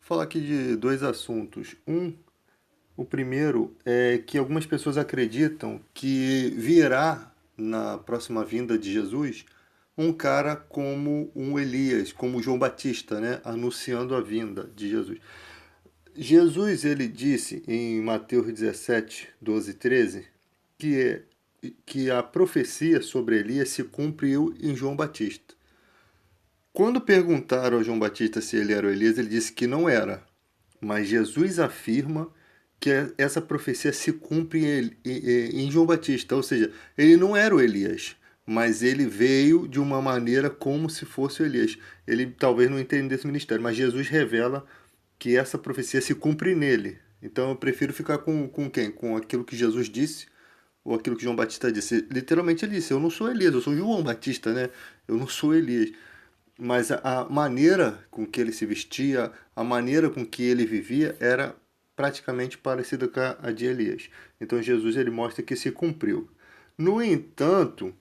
falar aqui de dois assuntos. O primeiro é que algumas pessoas acreditam que virá na próxima vinda de Jesus um cara como um Elias, como João Batista, né, anunciando a vinda de Jesus. Jesus, ele disse em Mateus 17, 12 e 13, que, que a profecia sobre Elias se cumpriu em João Batista. Quando perguntaram a João Batista se ele era o Elias, ele disse que não era. Mas Jesus afirma que essa profecia se cumpre em João Batista, ou seja, ele não era o Elias, mas ele veio de uma maneira como se fosse o Elias. Ele talvez não entendesse o ministério, mas Jesus revela que essa profecia se cumpre nele. Então eu prefiro ficar com quem? Com aquilo que Jesus disse ou aquilo que João Batista disse. Literalmente ele disse, eu não sou Elias, eu sou João Batista, né? Eu não sou Elias. Mas a maneira com que ele se vestia, a maneira com que ele vivia era praticamente parecida com a de Elias. Então Jesus ele mostra que se cumpriu. No entanto,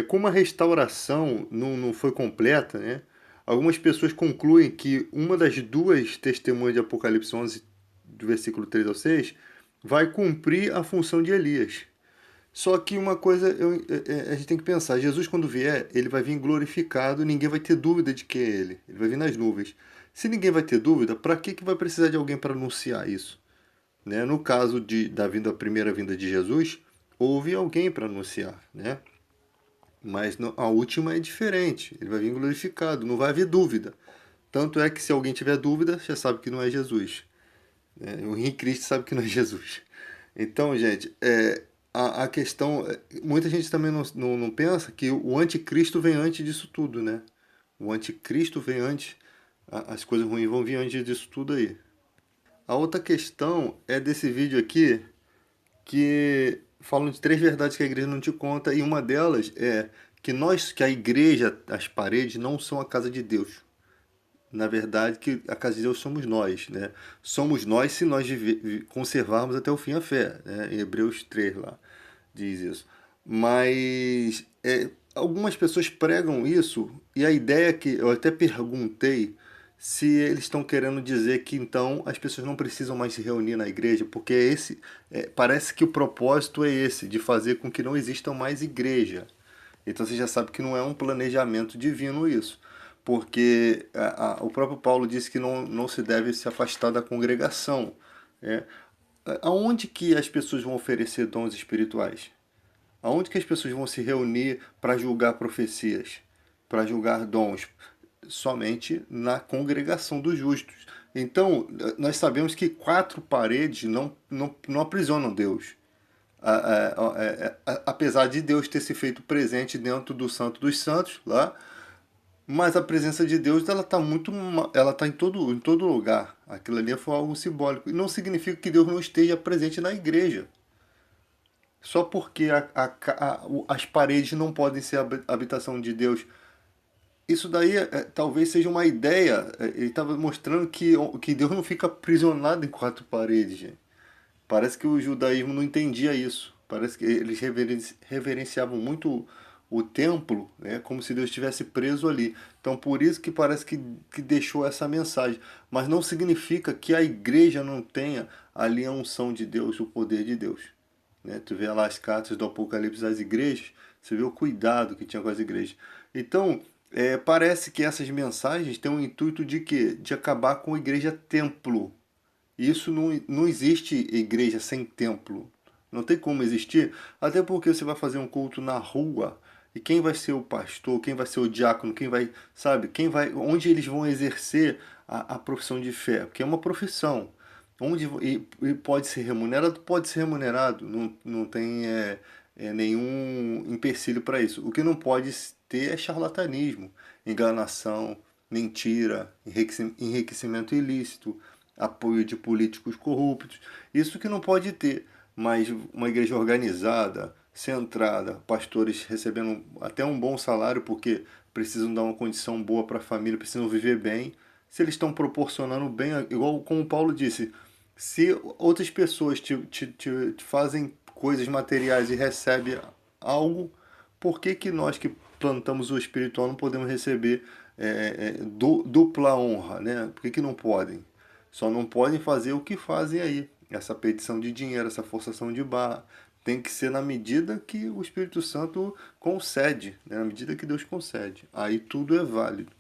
como a restauração não foi completa, né? Algumas pessoas concluem que uma das duas testemunhas de Apocalipse 11, do versículo 3 ao 6, vai cumprir a função de Elias. Só que uma coisa a gente tem que pensar: Jesus, quando vier, ele vai vir glorificado, ninguém vai ter dúvida de que é ele. Ele vai vir nas nuvens. Se ninguém vai ter dúvida, para que vai precisar de alguém para anunciar isso? Né? No caso da vinda, a primeira vinda de Jesus, houve alguém para anunciar, né? Mas a última é diferente. Ele vai vir glorificado, não vai haver dúvida. Tanto é que se alguém tiver dúvida, já sabe que não é Jesus. Né? O Henrique Cristo sabe que não é Jesus. Então, gente, a questão. Muita gente também não pensa que o anticristo vem antes disso tudo, né? O anticristo vem antes. As coisas ruins vão vir antes disso tudo aí. A outra questão é desse vídeo aqui, que falam de três verdades que a igreja não te conta, e uma delas é que a igreja, as paredes, não são a casa de Deus. Na verdade, que a casa de Deus somos nós, né? Somos nós se nós conservarmos até o fim a fé, né? Em Hebreus 3 lá diz isso. Mas algumas pessoas pregam isso e a ideia que eu até perguntei se eles estão querendo dizer que então as pessoas não precisam mais se reunir na igreja, porque parece que o propósito é esse, de fazer com que não existam mais igreja. Então você já sabe que não é um planejamento divino isso, porque o próprio Paulo disse que não se deve se afastar da congregação. Né? Aonde que as pessoas vão oferecer dons espirituais? Aonde que as pessoas vão se reunir para julgar profecias, para julgar dons? Somente na congregação dos justos. Então, nós sabemos que quatro paredes não aprisionam Deus. Apesar de Deus ter se feito presente dentro do Santo dos Santos, lá, mas a presença de Deus ela está ela tá em todo lugar. Aquilo ali foi algo simbólico. E não significa que Deus não esteja presente na igreja. Só porque as paredes não podem ser a habitação de Deus. Isso daí talvez seja uma ideia. Ele estava mostrando que Deus não fica aprisionado em quatro paredes, gente. Parece que o judaísmo não entendia isso. Parece que eles reverenciavam muito o templo, né, como se Deus estivesse preso ali. Então por isso que parece que deixou essa mensagem. Mas não significa que a igreja não tenha ali a unção de Deus, o poder de Deus. Né? Tu vê lá as cartas do Apocalipse das igrejas, você vê o cuidado que tinha com as igrejas. Então, parece que essas mensagens têm o intuito de quê? De acabar com a igreja templo. Isso não existe igreja sem templo. Não tem como existir, até porque você vai fazer um culto na rua e quem vai ser o pastor, quem vai ser o diácono, quem vai, sabe, onde eles vão exercer a profissão de fé, porque é uma profissão. E pode ser remunerado? Pode ser remunerado, não tem nenhum empecilho para isso. O que não pode ter é charlatanismo, enganação, mentira, enriquecimento ilícito, apoio de políticos corruptos. Isso que não pode ter, mas uma igreja organizada, centrada, pastores recebendo até um bom salário porque precisam dar uma condição boa para a família, precisam viver bem. Se eles estão proporcionando bem, igual como o Paulo disse, se outras pessoas te fazem coisas materiais e recebem algo, por que nós que plantamos o espiritual não podemos receber dupla honra, né? Por que não podem? Só não podem fazer o que fazem aí. Essa petição de dinheiro, essa forçação de barra. Tem que ser na medida que o Espírito Santo concede, né? Na medida que Deus concede. Aí tudo é válido.